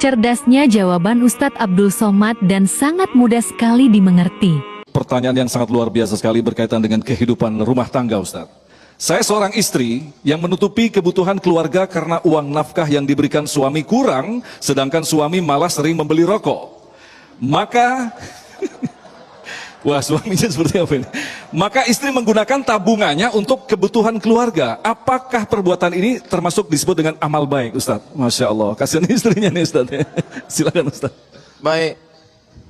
Cerdasnya jawaban Ustadz Abdul Somad dan sangat mudah sekali dimengerti. Pertanyaan yang sangat luar biasa sekali berkaitan dengan kehidupan rumah tangga, Ustadz. Saya seorang istri yang menutupi kebutuhan keluarga karena uang nafkah yang diberikan suami kurang, sedangkan suami malah sering membeli rokok. Maka, wah suaminya seperti apa ini? Maka istri menggunakan tabungannya untuk kebutuhan keluarga. Apakah perbuatan ini termasuk disebut dengan amal baik, Ustadz? Masya Allah, kasihan istrinya nih, Ustadz. Silakan, Ustadz. Baik,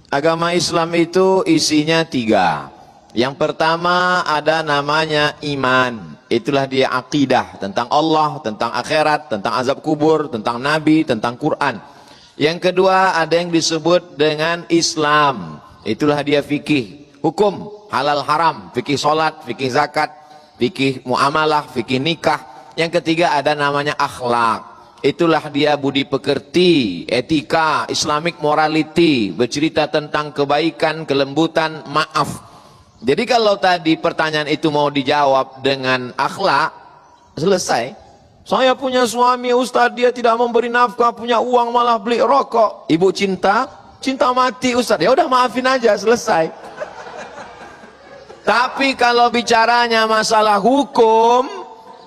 agama Islam itu isinya 3. Yang pertama ada namanya iman. Itulah dia akidah tentang Allah, tentang akhirat, tentang azab kubur, tentang Nabi, tentang Quran. Yang kedua ada yang disebut dengan Islam. Itulah dia fikih, hukum, halal haram, fikih sholat, fikih zakat, fikih muamalah, fikih nikah. Yang ketiga ada namanya akhlak. Itulah dia budi pekerti, etika, Islamic morality, bercerita tentang kebaikan, kelembutan, maaf. Jadi kalau tadi pertanyaan itu mau dijawab dengan akhlak, selesai. Saya punya suami Ustadz, dia tidak memberi nafkah, punya uang malah beli rokok. Ibu cinta mati Ustadz. Ya udah maafin aja, selesai. Tapi kalau bicaranya masalah hukum,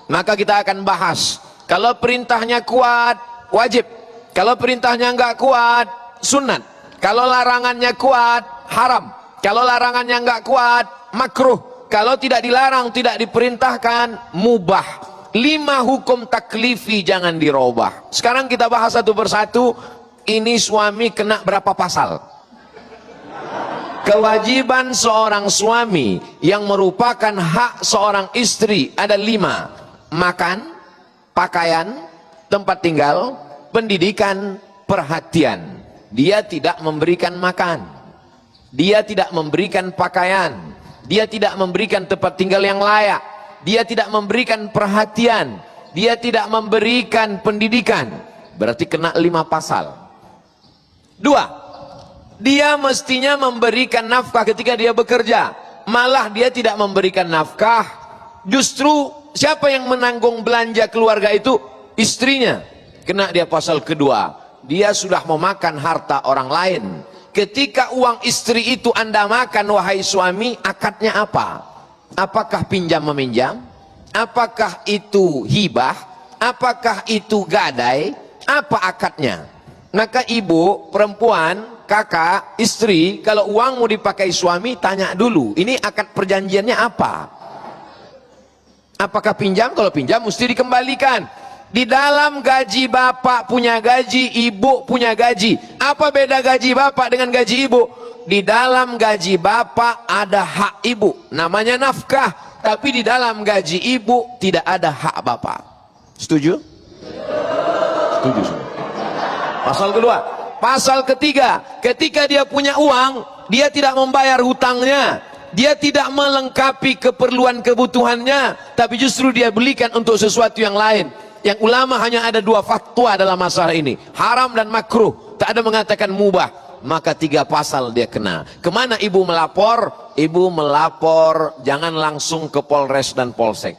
maka kita akan bahas. Kalau perintahnya kuat, wajib. Kalau perintahnya enggak kuat, sunat. Kalau larangannya kuat, haram. Kalau larangannya enggak kuat, makruh. Kalau tidak dilarang, tidak diperintahkan, mubah. 5 hukum taklifi jangan dirubah. Sekarang kita bahas satu persatu. Ini suami kena berapa pasal? Kewajiban seorang suami yang merupakan hak seorang istri ada 5. Makan, pakaian, tempat tinggal, pendidikan, perhatian. Dia tidak memberikan makan, dia tidak memberikan pakaian, dia tidak memberikan tempat tinggal yang layak, dia tidak memberikan perhatian, dia tidak memberikan pendidikan. Berarti kena 5 pasal. 2, dia mestinya memberikan nafkah ketika dia bekerja, malah dia tidak memberikan nafkah. Justru siapa yang menanggung belanja keluarga itu? Istrinya. Kena dia pasal kedua. Dia sudah memakan harta orang lain. Ketika uang istri itu Anda makan, wahai suami, akadnya apa? Apakah pinjam meminjam? Apakah itu hibah? Apakah itu gadai? Apa akadnya? Maka ibu, perempuan, kakak, istri, kalau uang mau dipakai suami, tanya dulu, ini akad perjanjiannya apa? Apakah pinjam? Kalau pinjam mesti dikembalikan. Di dalam gaji bapak punya gaji, ibu punya gaji. Apa beda gaji bapak dengan gaji ibu? Di dalam gaji bapak ada hak ibu, namanya nafkah. Tapi di dalam gaji ibu tidak ada hak bapak. Setuju? Setuju. Pasal kedua. Pasal ketiga, ketika dia punya uang, dia tidak membayar hutangnya, dia tidak melengkapi keperluan kebutuhannya, tapi justru dia belikan untuk sesuatu yang lain. Yang ulama hanya ada 2 fatwa dalam masalah ini, haram dan makruh, tak ada mengatakan mubah. Maka 3 pasal dia kena. Kemana ibu melapor? Ibu melapor jangan langsung ke Polres dan Polsek,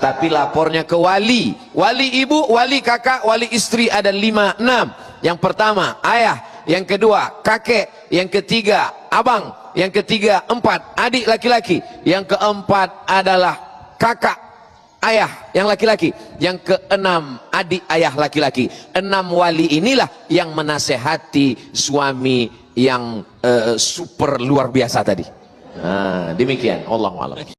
tapi lapornya ke wali. Wali ibu, wali kakak, wali istri ada 5, 6. Yang pertama ayah, yang kedua kakek, yang ketiga abang, yang ketiga 4 adik laki-laki, yang keempat adalah kakak ayah yang laki-laki, yang keenam adik ayah laki-laki. 6 wali inilah yang menasehati suami yang super luar biasa tadi. Demikian, Allahu a'lam.